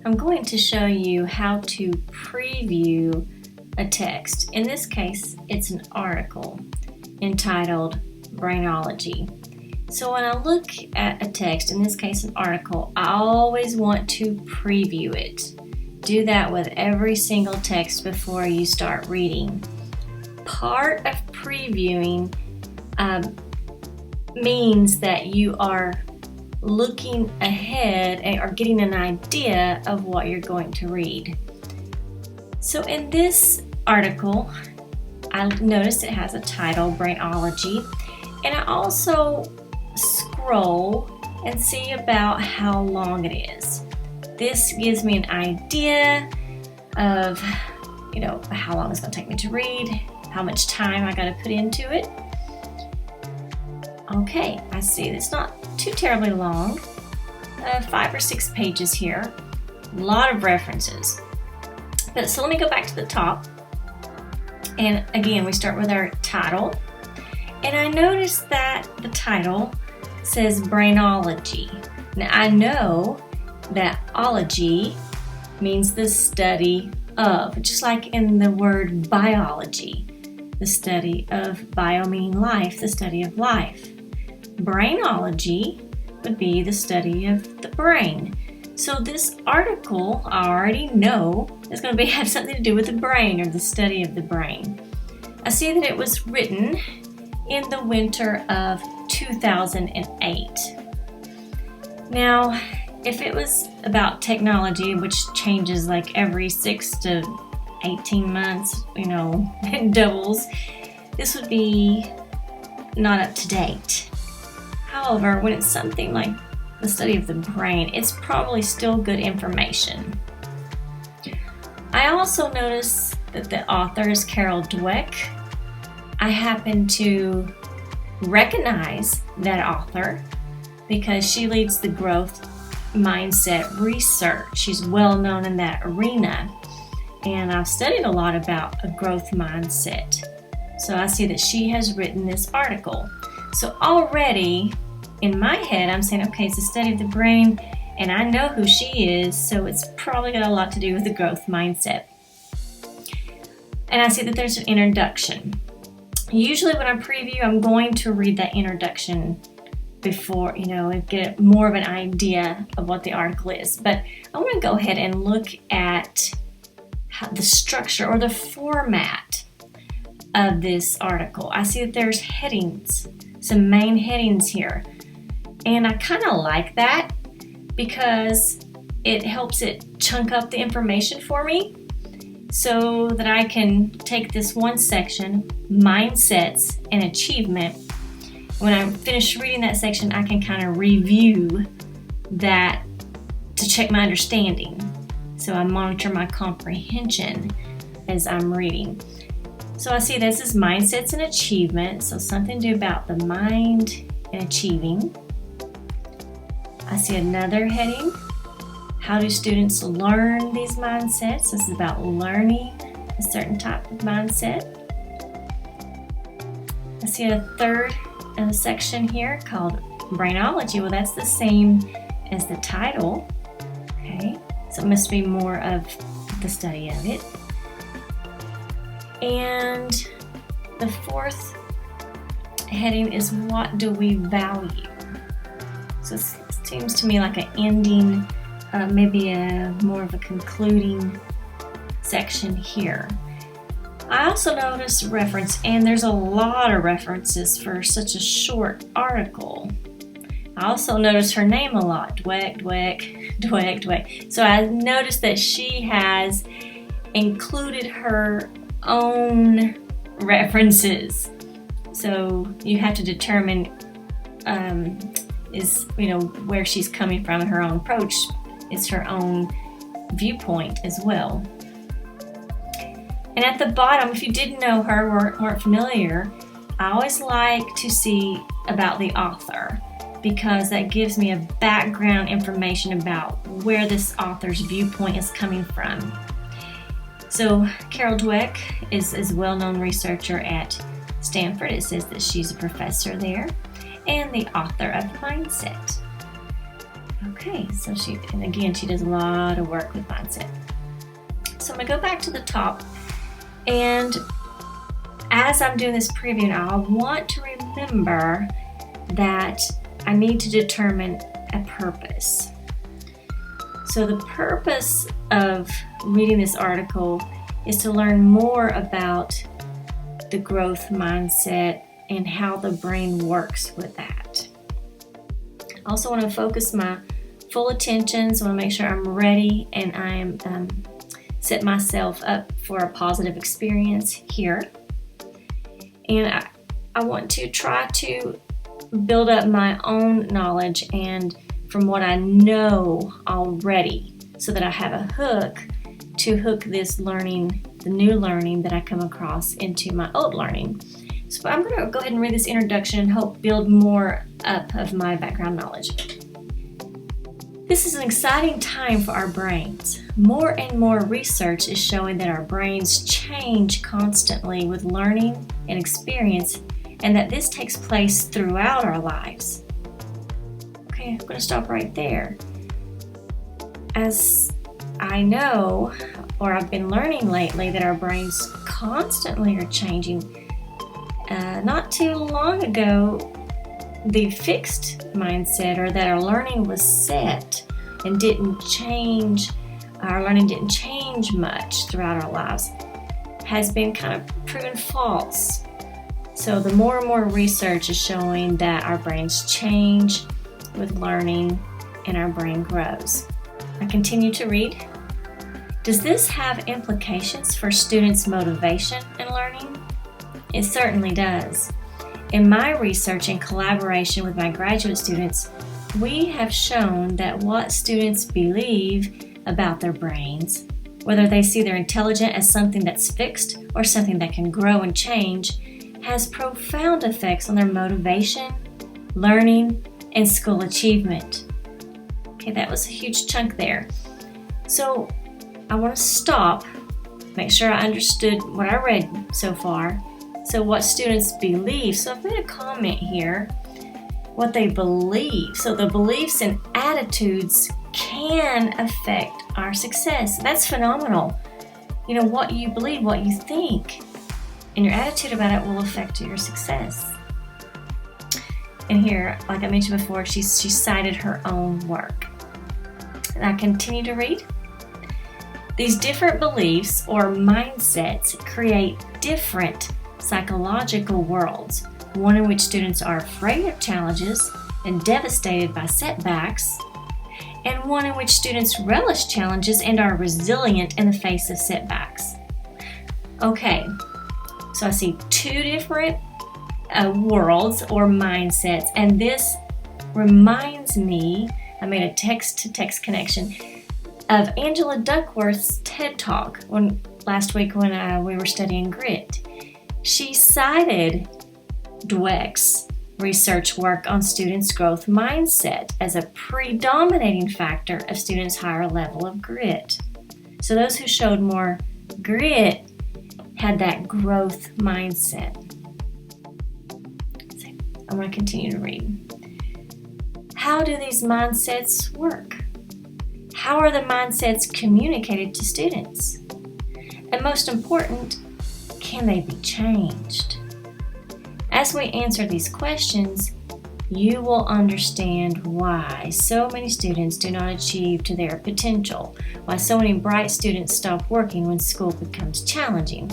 I'm going to show you how to preview a text. In this case, it's an article entitled Brainology. So when I look at a text, in this case an article, I always want to preview it. Do that with every single text before you start reading. Part of previewing means that you are looking ahead or getting an idea of what you're going to read. So in this article, I noticed it has a title, Brainology, and I also scroll and see about how long it is. This gives me an idea of, how long it's going to take me to read, how much time I got to put into it. Okay, I see it's not too terribly long, 5 or 6 pages here, a lot of references. But so let me go back to the top, and again we start with our title, and I noticed that the title says Brainology. Now I know that ology means the study of, just like in the word biology, the study of bio meaning life, the study of life. Brainology would be the study of the brain. So this article, I already know, is going to have something to do with the brain or the study of the brain. I see that it was written in the winter of 2008. Now, if it was about technology, which changes like every 6 to 18 months, it doubles, this would be not up to date. However, when it's something like the study of the brain, it's probably still good information. I also noticed that the author is Carol Dweck. I happen to recognize that author because she leads the growth mindset research. She's well known in that arena, and I've studied a lot about a growth mindset. So I see that she has written this article. So already in my head, I'm saying, okay, it's the study of the brain, and I know who she is, so it's probably got a lot to do with the growth mindset. And I see that there's an introduction. Usually when I preview, I'm going to read that introduction before, and get more of an idea of what the article is. But I want to go ahead and look at the structure or the format of this article. I see that there's headings, some main headings here. And I kind of like that because it helps it chunk up the information for me so that I can take this one section, mindsets and achievement. When I finish reading that section, I can kind of review that to check my understanding. So I monitor my comprehension as I'm reading. So I see this is mindsets and achievement, so something to do about the mind and achieving. I see another heading, how do students learn these mindsets? This is about learning a certain type of mindset. I see a third section here called Brainology. Well, that's the same as the title. Okay, so it must be more of the study of it. And the fourth heading is what do we value? So it seems to me like an ending, maybe more of a concluding section here. I also noticed reference, and there's a lot of references for such a short article. I also noticed her name a lot, Dweck. So I noticed that she has included her own references. So you have to determine where she's coming from. Her own approach is her own viewpoint as well. And at the bottom, if you didn't know her or weren't familiar, I always like to see about the author because that gives me a background information about where this author's viewpoint is coming from. So Carol Dweck is a well-known researcher at Stanford. It says that she's a professor there and the author of Mindset. Okay. Okay, so she does a lot of work with mindset. So I'm going to go back to the top, and as I'm doing this preview, I want to remember that I need to determine a purpose. So the purpose of reading this article is to learn more about the growth mindset and how the brain works with that. I also want to focus my full attention, so I want to make sure I'm ready and I'm set myself up for a positive experience here. And I want to try to build up my own knowledge and from what I know already, so that I have a hook to hook this learning, the new learning that I come across, into my old learning. So I'm going to go ahead and read this introduction and hope build more up of my background knowledge. This is an exciting time for our brains. More and more research is showing that our brains change constantly with learning and experience, and that this takes place throughout our lives. Okay, I'm going to stop right there. As I know, or I've been learning lately, that our brains constantly are changing. Not too long ago, the fixed mindset, or that our learning was set and didn't change, our learning didn't change much throughout our lives, has been kind of proven false. So the more and more research is showing that our brains change with learning and our brain grows. I continue to read. Does this have implications for students' motivation in learning? It certainly does. In my research in collaboration with my graduate students, we have shown that what students believe about their brains, whether they see their intelligence as something that's fixed or something that can grow and change, has profound effects on their motivation, learning, and school achievement. Okay, that was a huge chunk there. So I want to stop, make sure I understood what I read so far. So what students believe. So I've made a comment here, what they believe. So the beliefs and attitudes can affect our success. That's phenomenal. You know, what you believe, what you think, and your attitude about it will affect your success. And here, like I mentioned before, she cited her own work. And I continue to read. These different beliefs or mindsets create different psychological worlds, one in which students are afraid of challenges and devastated by setbacks, and one in which students relish challenges and are resilient in the face of setbacks. Okay, so I see two different worlds or mindsets, and this reminds me, I made a text-to-text connection, of Angela Duckworth's TED Talk last week when we were studying grit. She cited Dweck's research work on students' growth mindset as a predominating factor of students' higher level of grit. So those who showed more grit had that growth mindset. So I'm going to continue to read. How do these mindsets work? How are the mindsets communicated to students? And most important, can they be changed? As we answer these questions, you will understand why so many students do not achieve to their potential, why so many bright students stop working when school becomes challenging,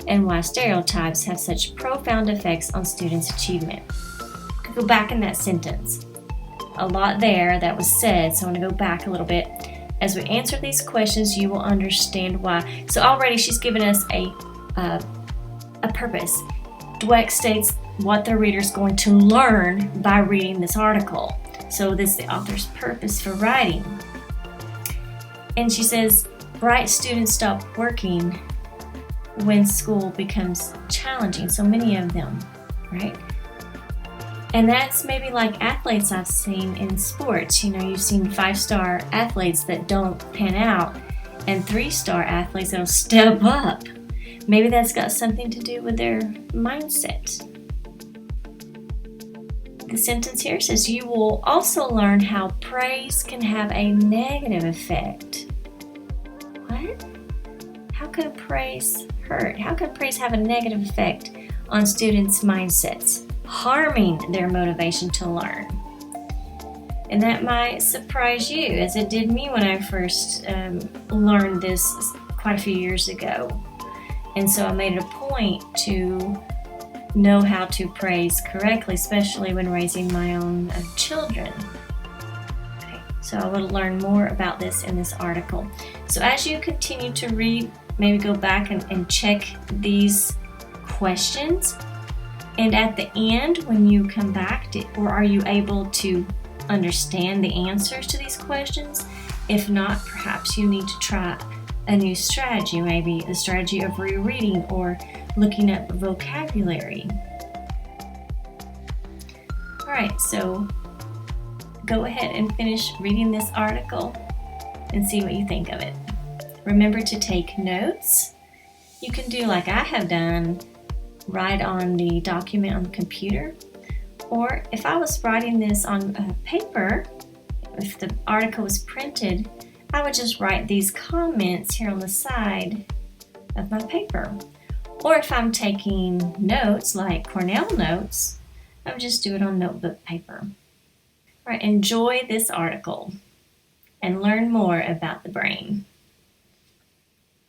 and why stereotypes have such profound effects on students' achievement. I could go back in that sentence. A lot there that was said, so I'm going to go back a little bit. As we answer these questions, you will understand why. So already she's given us a purpose. Dweck states what the reader is going to learn by reading this article. So this is the author's purpose for writing. And she says, bright students stop working when school becomes challenging. So many of them, right? And that's maybe like athletes I've seen in sports. You know, you've seen 5-star athletes that don't pan out and 3-star athletes that'll step up. Maybe that's got something to do with their mindset. The sentence here says, you will also learn how praise can have a negative effect. What? How could praise hurt? How could praise have a negative effect on students' mindsets, harming their motivation to learn? And that might surprise you, as it did me when I first learned this quite a few years ago. And so I made it a point to know how to praise correctly, especially when raising my own children. Okay, so I will learn more about this in this article. So as you continue to read, maybe go back and check these questions. And at the end, when you come back, are you able to understand the answers to these questions? If not, perhaps you need to try a new strategy, maybe a strategy of rereading or looking up vocabulary. All right, so go ahead and finish reading this article and see what you think of it. Remember to take notes. You can do like I have done, write on the document on the computer. Or if I was writing this on paper, if the article was printed, I would just write these comments here on the side of my paper. Or if I'm taking notes, like Cornell notes, I would just do it on notebook paper. All right, enjoy this article and learn more about the brain.